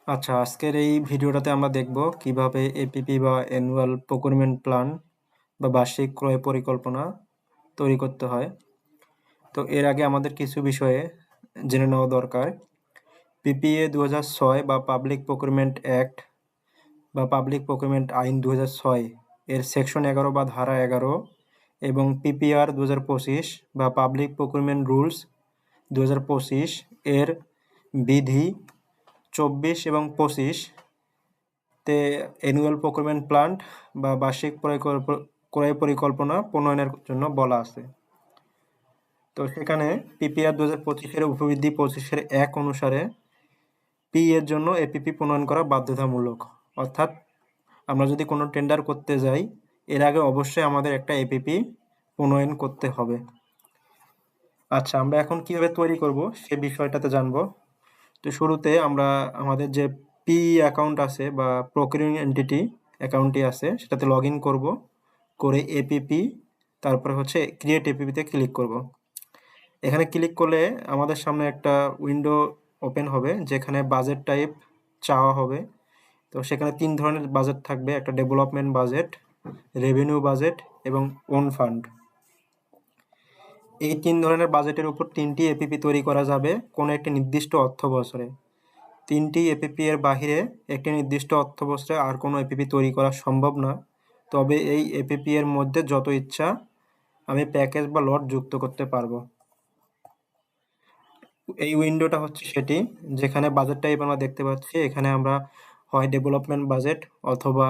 আচ্ছা, আজকের এই ভিডিওটাতে আমরা দেখব কিভাবে এপিপি বা অ্যানুয়াল প্রকিউরমেন্ট প্ল্যান বা বার্ষিক ক্রয় পরিকল্পনা তৈরি করতে হয়। তো এর আগে আমাদের কিছু বিষয়ে জেনে নেওয়া দরকার। পিপিএ 2006 বা পাবলিক প্রকিউরমেন্ট অ্যাক্ট বা পাবলিক প্রকিউরমেন্ট আইন 2006 এর সেকশন 11 বা ধারা 11 এবং পিপিআর 2025 বা পাবলিক প্রকিউরমেন্ট রুলস 2025 এর বিধি 24 এবং 25 তে অ্যানুয়াল প্রকিউরমেন্ট প্ল্যান বা বার্ষিক ক্রয় পরিকল্পনা প্রণয়নের জন্য বলা আছে। তো সেখানে পিপিআর 2025-এর উপবিধি 25-এর 1 অনুসারে পি এর জন্য এপিপি প্রণয়ন করা বাধ্যতামূলক। অর্থাৎ আমরা যদি কোনো টেন্ডার করতে যাই এর আগে অবশ্যই আমাদের একটা এপিপি প্রণয়ন করতে হবে। আচ্ছা, আমরা এখন কিভাবে তৈরি করব সে বিষয়টাতে জানবো। তো শুরুতে আমরা আমাদের যে পি অ্যাকাউন্ট আছে বা প্রকিউরিং এন্টিটি অ্যাকাউন্টটি আছে সেটাতে লগ ইন করবো, করে এপিপি তারপরে হচ্ছে ক্রিয়েট এপিপিতে ক্লিক করব। এখানে ক্লিক করলে আমাদের সামনে একটা উইন্ডো ওপেন হবে যেখানে বাজেট টাইপ চাওয়া হবে। তো সেখানে 3 ধরনের বাজেট থাকবে, একটা ডেভেলপমেন্ট বাজেট, রেভিনিউ বাজেট এবং ওন ফান্ড। এই 3 ধরনের বাজেটের উপর 3টি এপিপি তৈরি করা যাবে কোনো একটি নির্দিষ্ট অর্থ বছরে। 3টি এপিপি এর বাহিরে একটি নির্দিষ্ট অর্থ বছরে আর কোনো এপিপি তৈরি করা সম্ভব না। তবে এই এপিপি এর মধ্যে যত ইচ্ছা আমি প্যাকেজ বা লট যুক্ত করতে পারবো। এই উইন্ডোটা হচ্ছে সেটি যেখানে বাজেট টাইপ আমরা দেখতে পাচ্ছি। এখানে আমরা হয় ডেভেলপমেন্ট বাজেট অথবা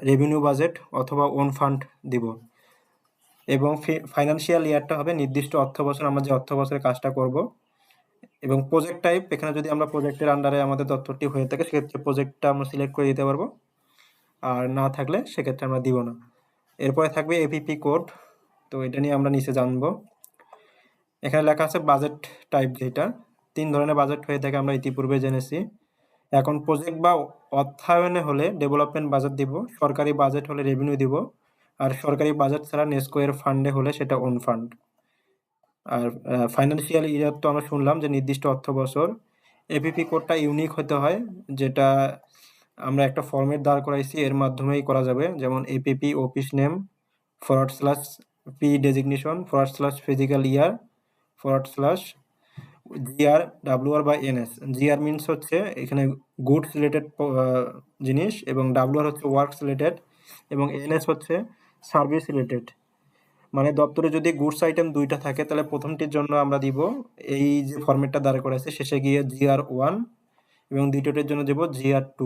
রেভিনিউ বাজেট অথবা ওন ফান্ড দিব, এবং ফাইন্যান্সিয়াল ইয়ারটা হবে নির্দিষ্ট অর্থ বছর আমরা যে অর্থ বছরে কাজটা করব। এবং প্রজেক্ট টাইপ, এখানে যদি আমরা প্রজেক্টের আন্ডারে আমাদের তথ্যটি হয়ে থাকে সেক্ষেত্রে প্রজেক্টটা আমরা সিলেক্ট করে দিতে পারবো, আর না থাকলে সেক্ষেত্রে আমরা দিব না। এরপরে থাকবে এপিপি কোড, তো এটা নিয়ে আমরা নিচে জানবো। এখানে লেখা আছে বাজেট টাইপ, যেটা 3 ধরনের বাজেট হয়ে থাকে আমরা ইতিপূর্বে জেনেছি। এখন প্রজেক্ট বা অর্থায়নে হলে ডেভেলপমেন্ট বাজেট দিব, সরকারি বাজেট হলে রেভিনিউ দিব, আর সরকারি বাজেট ছাড়া নেস্কো এর ফান্ডে হলে সেটা on fund. R financial year তো আমরা শুনলাম যে নির্দিষ্ট অর্থ বছর। এপিপি কোডটা ইউনিক হতে হয়, যেটা আমরা একটা ফরম্যাট দাঁড় করাইছি, এর মাধ্যমেই করা যাবে। যেমন এপিপি অফিস নেম /পি designation /physical year GR WR বা এনএস। জিআর মিনস হচ্ছে এখানে গুডস রিলেটেড জিনিস, এবং ডাব্লিউআর হচ্ছে ওয়ার্কস রিলেটেড, এবং এনএস হচ্ছে সার্ভিস রিলেটেড। মানে দপ্তরে যদি গুডস আইটেম 2টা থাকে তাহলে প্রথমটির জন্য আমরা দিব এই যে ফরম্যাটটা দাঁড় করাইছে, শেষে গিয়ে GR1, এবং দ্বিতীয়টির জন্য দেব GR2।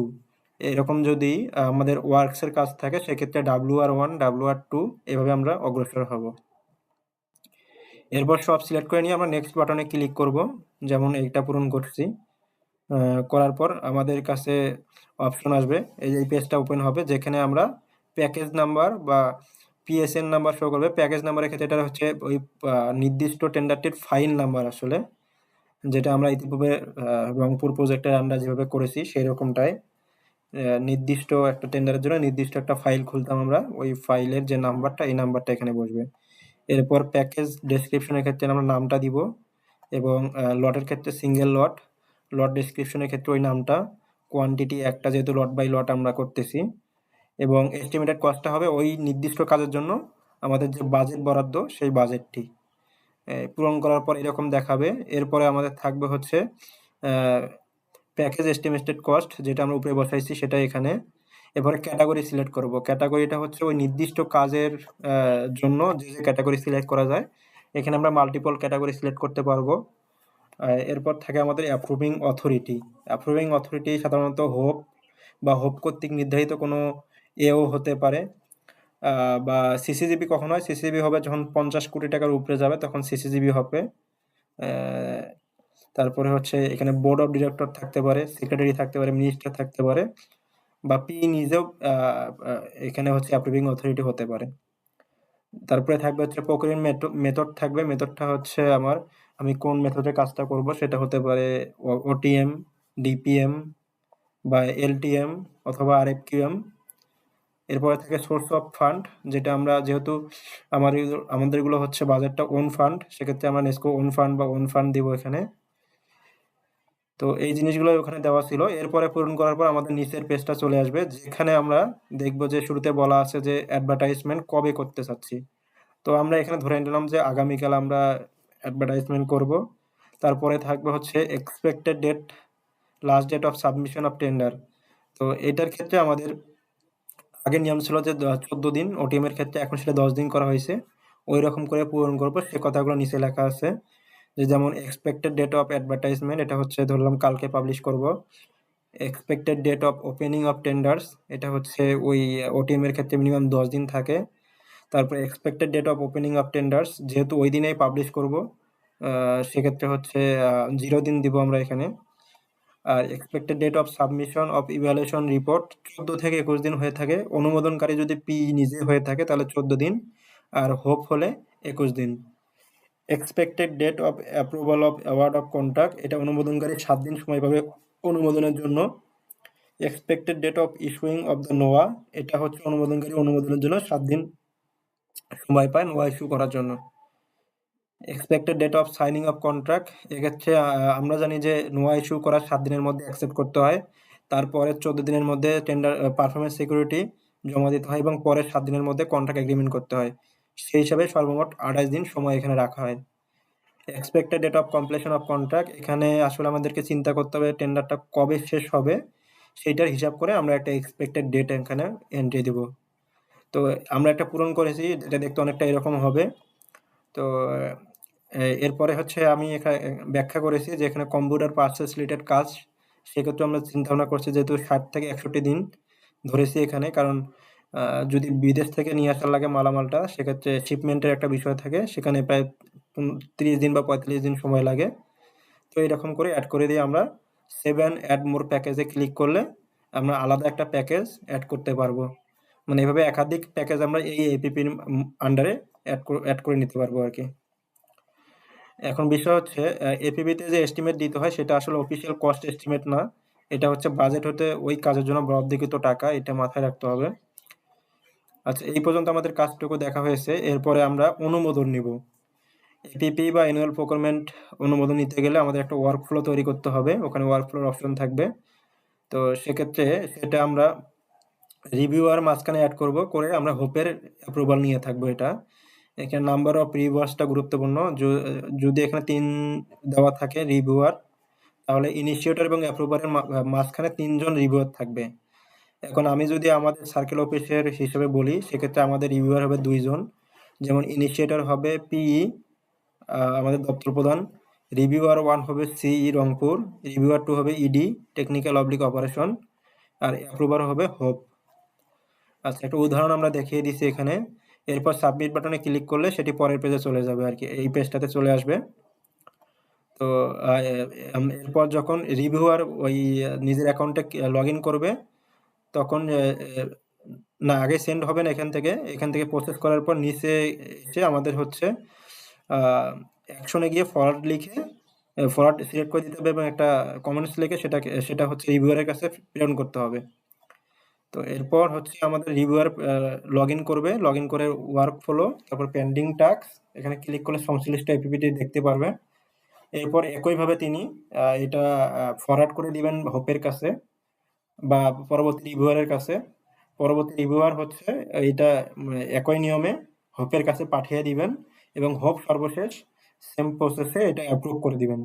এরকম যদি আমাদের ওয়ার্কসের কাজ থাকে সেক্ষেত্রে WR1 WR2 এভাবে আমরা অগ্রসর হব। এরপর সব সিলেক্ট করে নিয়ে আমরা নেক্সট বাটনে ক্লিক করব, যেমন এইটা পূরণ করছি। করার পর আমাদের কাছে অপশন আসবে, এই পেজটা ওপেন হবে যেখানে আমরা প্যাকেজ নাম্বার বা পিএসএন নাম্বার শো করবে। প্যাকেজ নাম্বারের ক্ষেত্রে এটা হচ্ছে ওই নির্দিষ্ট টেন্ডারটির ফাইল নাম্বার আসলে, যেটা আমরা ইতিপূর্বে রংপুর প্রজেক্টের আমরা যেভাবে করেছি সেই রকমটাই। নির্দিষ্ট একটা টেন্ডারের জন্য নির্দিষ্ট একটা ফাইল খুলতাম আমরা, ওই ফাইলের যে নাম্বারটা এই নাম্বারটা এখানে বসবে। এরপর প্যাকেজ ডেসক্রিপশনের ক্ষেত্রে আমরা নামটা দিব, এবং লটের ক্ষেত্রে সিঙ্গেল লট, লট ডেসক্রিপশনের ক্ষেত্রে ওই নামটা, কোয়ান্টিটি একটা যেহেতু লট বাই লট আমরা করতেছি, এবং এস্টিমেটেড কস্টটা হবে ওই নির্দিষ্ট কাজের জন্য আমাদের যে বাজেট বরাদ্দ সেই বাজেটটি পূরণ করার পর এরকম দেখাবে। এরপরে আমাদের থাকবে হচ্ছে প্যাকেজ এস্টিমেটেড কস্ট, যেটা আমরা উপরে বসাইছি সেটা এখানে। এরপরে ক্যাটাগরি সিলেক্ট করব। ক্যাটাগরিটা হচ্ছে ওই নির্দিষ্ট কাজের জন্য যে ক্যাটাগরি সিলেক্ট করা যায়, এখানে আমরা মাল্টিপল ক্যাটাগরি সিলেক্ট করতে পারবো। এরপর থাকে আমাদের অ্যাপ্রুভিং অথরিটি। অ্যাপ্রুভিং অথরিটি সাধারণত হোপ কর্তৃক নির্ধারিত কোনো এও হতে পারে, বা সিসিজিবি কখন হয়, সিসিজিবি হবে যখন 50 কোটি টাকার উপরে যাবে তখন সিসিজিবি হবে। তারপরে হচ্ছে এখানে বোর্ড অফ ডিরেক্টর থাকতে পারে, সেক্রেটারি থাকতে পারে, মিনিস্টার থাকতে পারে, বা পি নিজেও এখানে হচ্ছে অ্যাপ্রুভিং অথরিটি হতে পারে। তারপরে থাকবে হচ্ছে প্রকিউরিং মেথড থাকবে। মেথডটা হচ্ছে আমি কোন মেথডে কাজটা করব, সেটা হতে পারে ওটিএম, ডিপিএম বা এলটিএম অথবা আরএফকিউএম। এরপরে থাকে সোর্স অফ ফান্ড, যেটা আমরা যেহেতু আমাদেরগুলো হচ্ছে বাজেটটা ওন ফান্ড, সেক্ষেত্রে আমরা নেস্কো ওন ফান্ড বা ওন ফান্ড দিব এখানে। তো এই জিনিসগুলো ওখানে দেওয়া ছিল। এরপরে পূরণ করার পর আমাদের নিচের পেজটা চলে আসবে, যেখানে আমরা দেখব যে শুরুতে বলা আছে যে অ্যাডভার্টাইজমেন্ট কবে করতে চাচ্ছি। তো আমরা এখানে ধরে নিলাম যে আগামীকাল আমরা অ্যাডভার্টাইজমেন্ট করব। তারপরে থাকবে হচ্ছে expected date, last date of submission of tender. তো এটার ক্ষেত্রে আমাদের আগের নিয়ম ছিল যে 14 দিন, ওটিএম এর ক্ষেত্রে এখন সেটা 10 দিন করা হয়েছে। ওই রকম করে পূরণ করব, সে কথাগুলো নিচে লেখা আছে। যে যেমন এক্সপেক্টেড ডেট অফ অ্যাডভার্টাইজমেন্ট, এটা হচ্ছে ধরলাম কালকে পাবলিশ করব। Expected date of opening of tenders, এটা হচ্ছে ওই ওটিএম এর ক্ষেত্রে মিনিমাম 10 দিন থাকে। তারপরে expected date of opening of tenders, যেহেতু ওই দিনেই পাবলিশ করব, সেক্ষেত্রে হচ্ছে 0 দিন দিব আমরা এখানে। আর expected date of submission of evaluation report 14 থেকে 21 দিন হয়ে থাকে। অনুমোদনকারী যদি পি নিজে হয়ে থাকে তাহলে 14 দিন, আর হোপ হলে 21 দিন। Expected date of approval of award of contract, এটা অনুমোদনকারী 7 দিন সময় পাবে অনুমোদনের জন্য। Expected date of issuing of the NOA, এটা হচ্ছে অনুমোদনকারী অনুমোদনের জন্য 7 দিন সময় পায় নোয়া ইস্যু করার জন্য। Expected date of signing of contract, এক্ষেত্রে আমরা জানি যে নোয়া ইস্যু করার 7 দিনের মধ্যে অ্যাকসেপ্ট করতে হয়। তারপরে 14 দিনের মধ্যে টেন্ডার পারফরমেন্স সিকিউরিটি জমা দিতে হয় এবং পরের 7 দিনের মধ্যে কন্ট্রাক্ট এগ্রিমেন্ট করতে হয়। সেই হিসাবে সর্বমোট 28 দিন সময় এখানে রাখা হয়। Expected date of completion of contract, এখানে আসলে আমাদেরকে চিন্তা করতে হবে টেন্ডারটা কবে শেষ হবে, সেইটার হিসাব করে আমরা একটা এক্সপেক্টেড ডেট এখানে এন্ট্রি দেব। তো আমরা একটা পূরণ করেছি, যেটা দেখতে অনেকটা এরকম হবে। তো এরপরে হচ্ছে আমি এখানে ব্যাখ্যা করেছি যে এখানে কম্পিউটার পার্সেস রিলেটেড কাজ, সেক্ষেত্রে আমরা চিন্তা ভাবনা করছি যেহেতু 60 থেকে 61 দিন ধরেছি এখানে, কারণ যদি বিদেশ থেকে নিয়ে আসার লাগে মালামালটা, সেক্ষেত্রে শিপমেন্টের একটা বিষয় থাকে, সেখানে প্রায় 30 দিন বা 45 দিন সময় লাগে। তো এরকম করে অ্যাড করে দিয়ে আমরা 7 অ্যাড মোর প্যাকেজে ক্লিক করলে আমরা আলাদা একটা প্যাকেজ অ্যাড করতে পারবো। মানে এভাবে একাধিক প্যাকেজ আমরা এই এপিপির আন্ডারে অ্যাড করে নিতে পারবো আর কি। এখন বিষয় হচ্ছে এপিপিতে যে এস্টিমেট দিতে হয় সেটা আসলে অফিসিয়াল কস্ট এস্টিমেট না, এটা হচ্ছে বাজেট হতে ওই কাজের জন্য বরাদ্দকৃত টাকা, এটা মাথায় রাখতে হবে। আচ্ছা, এই পর্যন্ত আমাদের কাজটুকু দেখা হয়েছে। এরপরে আমরা অনুমোদন নিব। এপিপি বা অ্যানুয়াল প্রকিউরমেন্ট অনুমোদন নিতে গেলে আমাদের একটা ওয়ার্ক ফ্লো তৈরি করতে হবে, ওখানে ওয়ার্ক ফ্লোর অপশন থাকবে। তো সেক্ষেত্রে সেটা আমরা রিভিউয়ার মাঝখানে অ্যাড করব, করে আমরা হোপের অ্যাপ্রুভাল নিয়ে থাকবো। এটা এখানে নাম্বার অফ রিভিউয়ার্সটা গুরুত্বপূর্ণ। যদি এখানে 3 দেওয়া থাকে রিভিউয়ার, তাহলে ইনিশিয়েটর এবং অ্যাপ্রুভারের মাঝখানে 3 জন রিভিউয়ার থাকবে। এখন আমি যদি আমাদের সার্কেল অফিসের হিসেবে বলি, সেক্ষেত্রে আমাদের রিভিউয়ার হবে 2 জন। যেমন ইনিশিয়েটর হবে পিই, আমাদের দপ্তর প্রধান। রিভিউয়ার 1 হবে সিই রংপুর, রিভিউয়ার 2 হবে ইডি টেকনিক্যাল অবলিক অপারেশন, আর অ্যাপ্রুভার হবে হোপ। আচ্ছা, একটা উদাহরণ আমরা দেখিয়ে দিচ্ছি এখানে। এরপর সাবমিট বাটনে ক্লিক করলে সেটি পরের পেজে চলে যাবে আর কি, এই পেজটাতে চলে আসবে। তো এরপর যখন রিভিউয়ার ওই নিজের অ্যাকাউন্টে লগ ইন করবে, তখন না, আগে সেন্ড হবে না, এখান থেকে প্রসেস করার পর নিচে এসে আমাদের হচ্ছে অ্যাকশনে গিয়ে ফরওয়ার্ড লিখে ফরওয়ার্ড সিলেক্ট করে দিতে হবে এবং একটা কমেন্টস লিখে সেটা হচ্ছে রিভিউয়ারের কাছে প্রেরণ করতে হবে। তো এরপর হচ্ছে আমাদের রিভিউয়ার লগ ইন করবে, লগ ইন করে ওয়ার্ক ফ্লো, তারপর পেন্ডিং টাস্ক, এখানে ক্লিক করলে সংশ্লিষ্ট এপিপিটি দেখতে পারবে। এরপর একইভাবে তিনি এটা ফরওয়ার্ড করে দিবেন হোপের কাছে বা পরবর্তী রিভিউয়ারের কাছে। পরবর্তী রিভিউয়ার হচ্ছে এইটা একই নিয়মে হোপের কাছে পাঠিয়ে দিবেন এবং হোপ সর্বশেষ সেম প্রসেসে এটা অ্যাপ্রুভ করে দিবেন।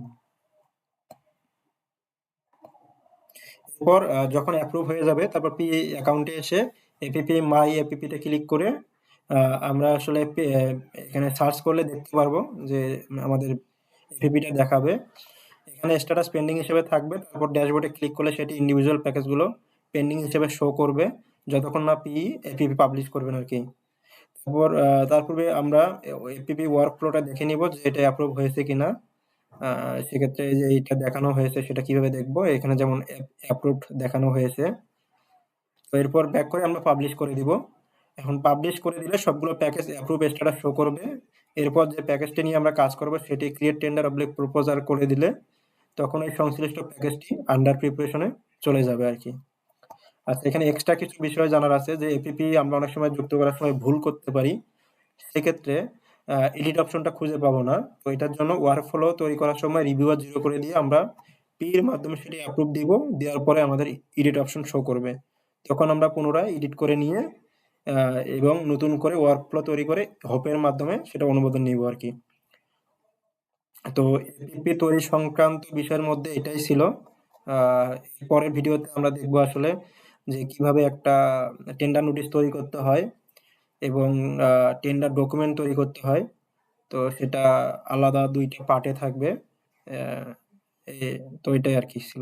এরপর যখন অ্যাপ্রুভ হয়ে যাবে, তারপর পি অ্যাকাউন্টে এসে এপিপি মাই এপিপিতে ক্লিক করে আমরা আসলে এখানে সার্চ করলে দেখতে পারবো যে আমাদের এপিপিটা দেখাবে। এখানে স্ট্যাটাস পেন্ডিং হিসেবে থাকবে, তারপর ড্যাশবোর্ডে ক্লিক করলে সেটি ইন্ডিভিজুয়াল প্যাকেজগুলো পেন্ডিং হিসেবে শো করবে যতক্ষণ না এপিপি পাবলিশ করবেন আর কি। তার পূর্বে আমরা এপিপি ওয়ার্ক ফ্লোটা দেখে নিব যে এটা অ্যাপ্রুভ হয়েছে কিনা। সেক্ষেত্রে যে এইটা দেখানো হয়েছে সেটা কিভাবে দেখবো, এখানে যেমন অ্যাপ্রুভড দেখানো হয়েছে। তো এরপর ব্যাক করে আমরা পাবলিশ করে দিব। এখন পাবলিশ করে দিলে সবগুলো প্যাকেজ অ্যাপ্রুভ স্ট্যাটাস শো করবে। এরপর যে প্যাকেজটি নিয়ে আমরা কাজ করব সেটি ক্রিয়েট টেন্ডার অবলিক প্রপোজাল করে দিলে তখন এই সংশ্লিষ্ট প্যাকেজটি আন্ডার প্রিপারেশনে চলে যাবে আর কি। আচ্ছা, এখানে এক্সট্রা কিছু বিষয় জানার আছে যে এপিপি আমরা অনেক সময় যুক্ত করার সময় ভুল করতে পারি, সেক্ষেত্রে এডিট অপশনটা খুঁজে পাবো না। তো এটার জন্য ওয়ার্ক ফ্লো তৈরি করার সময় রিভিউয়ার 0 করে দিয়ে আমরা এর মাধ্যমে সেটি অ্যাপ্রুভ দিব। দেওয়ার পরে আমাদের এডিট অপশন শো করবে। তখন আমরা পুনরায় এডিট করে নিয়ে এবং নতুন করে ওয়ার্কফ্লো তৈরি করে হোপের মাধ্যমে সেটা অনুমোদন নিব আরকি। তো এপিপি তৈরি সংক্রান্ত বিষয়ের মধ্যে এটাই ছিল। পরের ভিডিওতে আমরা দেখব আসলে যে কিভাবে একটা টেন্ডার নোটিশ তৈরি করতে হয় এবং টেন্ডার ডকুমেন্ট তৈরি করতে হয়। তো সেটা আলাদা ২ টা পার্টে থাকবে। তো এটাই আরকি ছিল।